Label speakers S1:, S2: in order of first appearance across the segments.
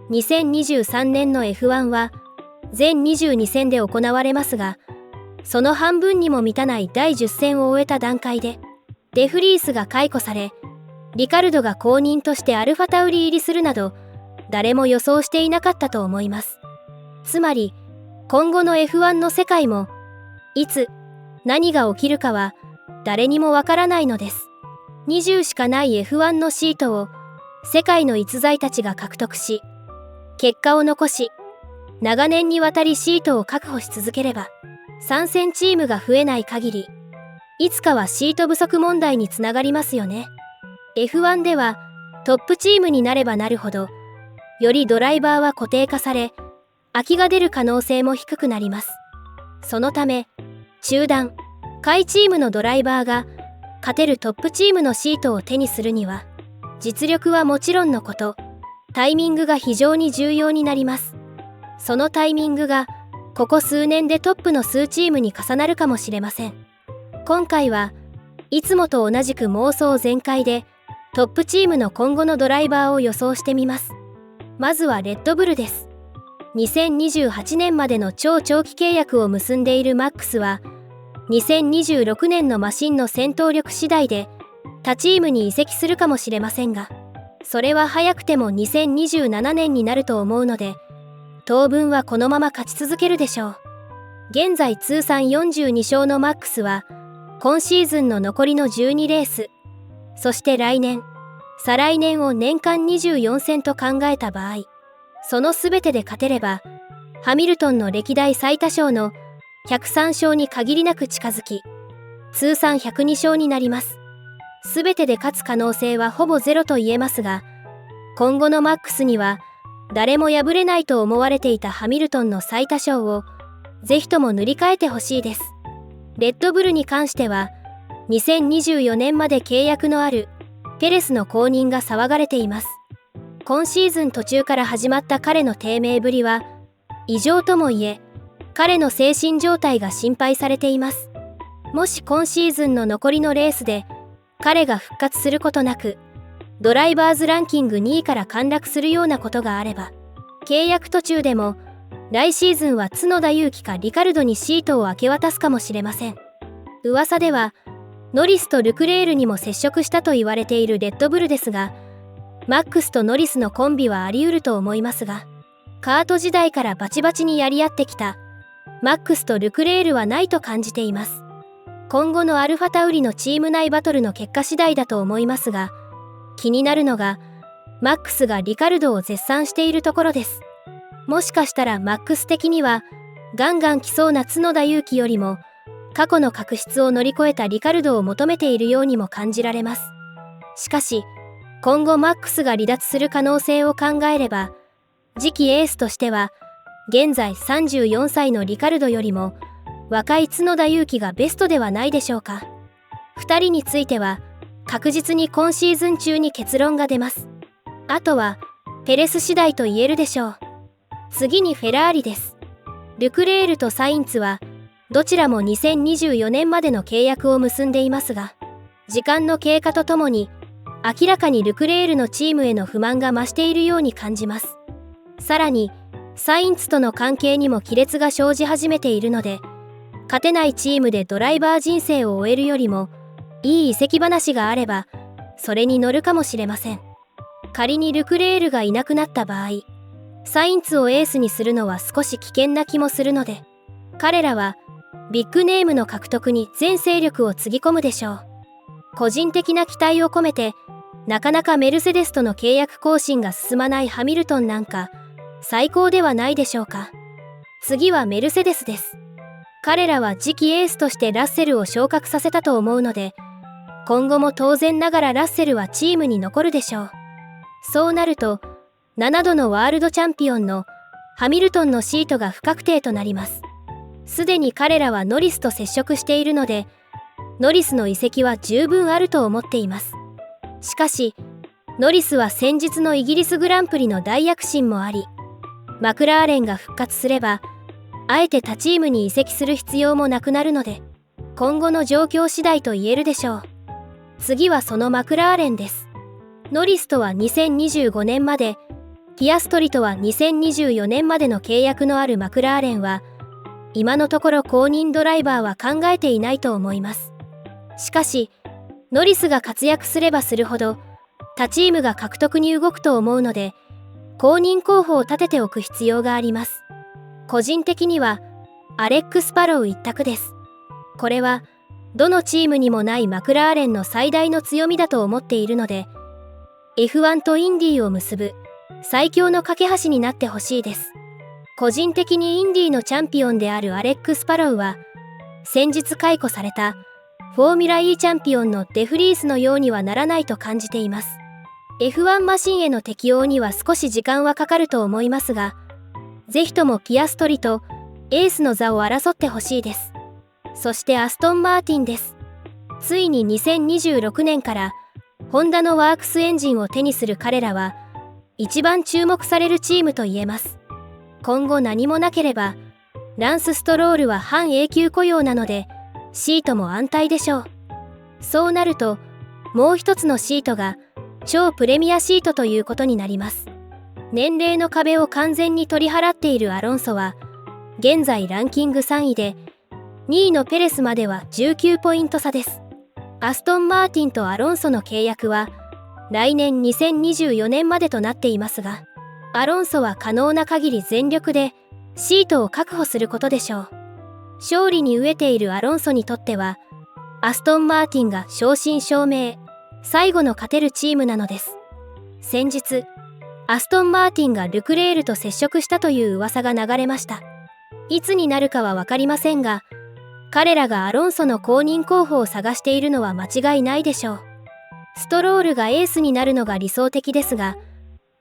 S1: 2023年の F1 は全22戦で行われますが、その半分にも満たない第10戦を終えた段階でデフリースが解雇され、リカルドが後任としてアルファタウリ入りするなど、誰も予想していなかったと思います。つまり今後の F1 の世界もいつ何が起きるかは誰にもわからないのです。20しかない F1 のシートを世界の逸材たちが獲得し、結果を残し、長年にわたりシートを確保し続ければ、参戦チームが増えない限り、いつかはシート不足問題につながりますよね。F1 ではトップチームになればなるほど、よりドライバーは固定化され、空きが出る可能性も低くなります。そのため、中団、下位チームのドライバーが勝てるトップチームのシートを手にするには、実力はもちろんのこと、タイミングが非常に重要になります。そのタイミングがここ数年でトップの数チームに重なるかもしれません。今回はいつもと同じく妄想全開でトップチームの今後のドライバーを予想してみます。まずはレッドブルです。2028年までの超長期契約を結んでいるマックスは、2026年のマシンの戦闘力次第で他チームに移籍するかもしれませんが、それは早くても2027年になると思うので、当分はこのまま勝ち続けるでしょう。現在通算42勝のマックスは、今シーズンの残りの12レース、そして来年、再来年を年間24戦と考えた場合、その全てで勝てれば、ハミルトンの歴代最多勝の103勝に限りなく近づき、通算102勝になります。全てで勝つ可能性はほぼゼロと言えますが、今後のマックスには誰も敗れないと思われていたハミルトンの最多勝をぜひとも塗り替えてほしいです。レッドブルに関しては、2024年まで契約のあるペレスの後任が騒がれています。今シーズン途中から始まった彼の低迷ぶりは異常ともいえ、彼の精神状態が心配されています。もし今シーズンの残りのレースで彼が復活することなく、ドライバーズランキング2位から陥落するようなことがあれば、契約途中でも来シーズンは角田裕樹かリカルドにシートを明け渡すかもしれません。噂ではノリスとルクレールにも接触したと言われているレッドブルですが、マックスとノリスのコンビはあり得ると思いますが、カート時代からバチバチにやり合ってきたマックスとルクレールはないと感じています。今後のアルファタウリのチーム内バトルの結果次第だと思いますが、気になるのがマックスがリカルドを絶賛しているところです。もしかしたらマックス的にはガンガン来そうな角田裕樹よりも過去の確執を乗り越えたリカルドを求めているようにも感じられます。しかし今後マックスが離脱する可能性を考えれば、次期エースとしては現在34歳のリカルドよりも若い角田裕樹がベストではないでしょうか。2人については確実に今シーズン中に結論が出ます。あとはペレス次第と言えるでしょう。次にフェラーリです。ルクレールとサインツはどちらも2024年までの契約を結んでいますが、時間の経過とともに明らかにルクレールのチームへの不満が増しているように感じます。さらにサインツとの関係にも亀裂が生じ始めているので、勝てないチームでドライバー人生を終えるよりもいい移籍話があればそれに乗るかもしれません。仮にルクレールがいなくなった場合、サインツをエースにするのは少し危険な気もするので、彼らはビッグネームの獲得に全勢力をつぎ込むでしょう。個人的な期待を込めて、なかなかメルセデスとの契約更新が進まないハミルトンなんか最高ではないでしょうか。次はメルセデスです。彼らは次期エースとしてラッセルを昇格させたと思うので、今後も当然ながらラッセルはチームに残るでしょう。そうなると7度のワールドチャンピオンのハミルトンのシートが不確定となります。すでに彼らはノリスと接触しているので、ノリスの移籍は十分あると思っています。しかしノリスは先日のイギリスグランプリの大躍進もあり、マクラーレンが復活すればあえて他チームに移籍する必要もなくなるので、今後の状況次第と言えるでしょう。次はそのマクラーレンです。ノリスとは2025年までピアストリとは2024年までの契約のあるマクラーレンは、今のところ公認ドライバーは考えていないと思います。しかし、ノリスが活躍すればするほど、他チームが獲得に動くと思うので、公認候補を立てておく必要があります。個人的には、アレックス・パロウ一択です。これは、どのチームにもないマクラーレンの最大の強みだと思っているので、F1 とインディーを結ぶ最強の架け橋になってほしいです。個人的にインディーのチャンピオンであるアレックス・パロウは、先日解雇されたフォーミュラ E チャンピオンのデフリースのようにはならないと感じています。F1 マシンへの適用には少し時間はかかると思いますが、ぜひともピアストリとエースの座を争ってほしいです。そしてアストン・マーティンです。ついに2026年からホンダのワークスエンジンを手にする彼らは、一番注目されるチームと言えます。今後何もなければ、ランス・ストロールは半永久雇用なので、シートも安泰でしょう。そうなると、もう一つのシートが、超プレミアシートということになります。年齢の壁を完全に取り払っているアロンソは、現在ランキング3位で、2位のペレスまでは19ポイント差です。アストン・マーティンとアロンソの契約は、来年2024年までとなっていますが、アロンソは可能な限り全力でシートを確保することでしょう。勝利に飢えているアロンソにとっては、アストン・マーティンが正真正銘、最後の勝てるチームなのです。先日、アストン・マーティンがルクレールと接触したという噂が流れました。いつになるかは分かりませんが、彼らがアロンソの公認候補を探しているのは間違いないでしょう。ストロールがエースになるのが理想的ですが、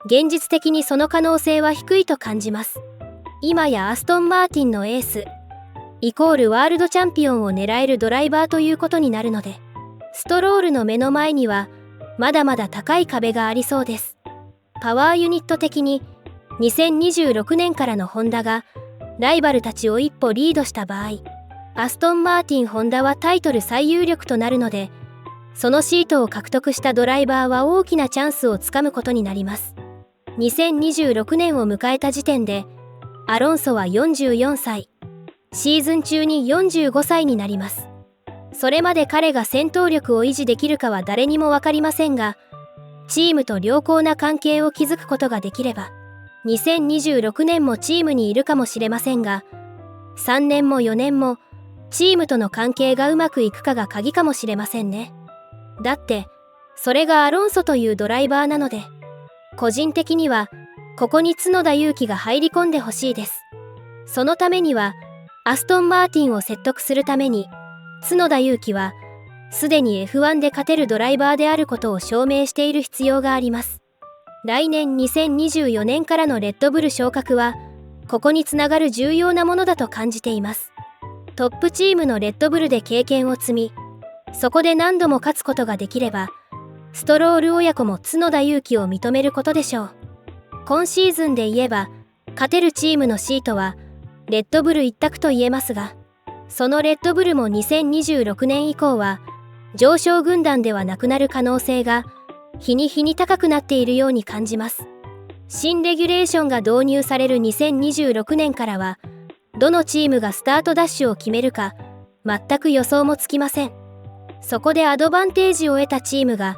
S1: 現実的にその可能性は低いと感じます。今やアストン・マーティンのエース、イコールワールドチャンピオンを狙えるドライバーということになるので、ストロールの目の前にはまだまだ高い壁がありそうです。パワーユニット的に2026年からのホンダがライバルたちを一歩リードした場合、アストン・マーティン・ホンダはタイトル最有力となるので、そのシートを獲得したドライバーは大きなチャンスをつかむことになります。2026年を迎えた時点で、アロンソは44歳、シーズン中に45歳になります。それまで彼が戦闘力を維持できるかは誰にも分かりませんが、チームと良好な関係を築くことができれば、2026年もチームにいるかもしれませんが、3年も4年もチームとの関係がうまくいくかが鍵かもしれませんね。だって、それがアロンソというドライバーなので、個人的にはここに角田裕樹が入り込んでほしいです。そのためには、アストン・マーティンを説得するために、角田裕樹はすでに F1 で勝てるドライバーであることを証明している必要があります。来年2024年からのレッドブル昇格は、ここにつながる重要なものだと感じています。トップチームのレッドブルで経験を積み、そこで何度も勝つことができれば、ストロール親子も角田裕樹を認めることでしょう。今シーズンで言えば、勝てるチームのシートは、レッドブル一択と言えますが、そのレッドブルも2026年以降は、上昇軍団ではなくなる可能性が、日に日に高くなっているように感じます。新レギュレーションが導入される2026年からは、どのチームがスタートダッシュを決めるか、全く予想もつきません。そこでアドバンテージを得たチームが、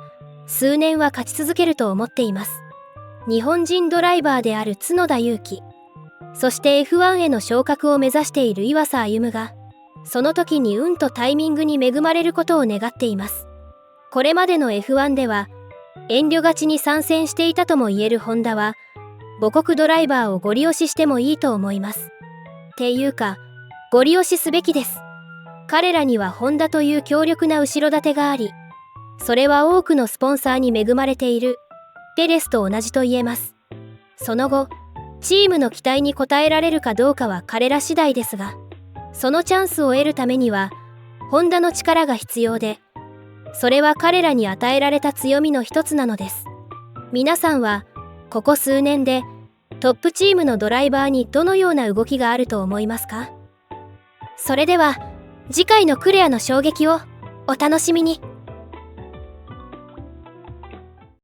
S1: 数年は勝ち続けると思っています。日本人ドライバーである角田裕樹、そして F1 への昇格を目指している岩佐歩夢が、その時に運とタイミングに恵まれることを願っています。これまでの F1 では、遠慮がちに参戦していたとも言えるホンダは、母国ドライバーをゴリ押ししてもいいと思います。っていうか、ゴリ押しすべきです。彼らにはホンダという強力な後ろ盾があり、それは多くのスポンサーに恵まれているペレスと同じと言えます。その後、チームの期待に応えられるかどうかは彼ら次第ですが、そのチャンスを得るためには、ホンダの力が必要で、それは彼らに与えられた強みの一つなのです。皆さんは、ここ数年でトップチームのドライバーにどのような動きがあると思いますか？それでは、次回のクレアの衝撃をお楽しみに。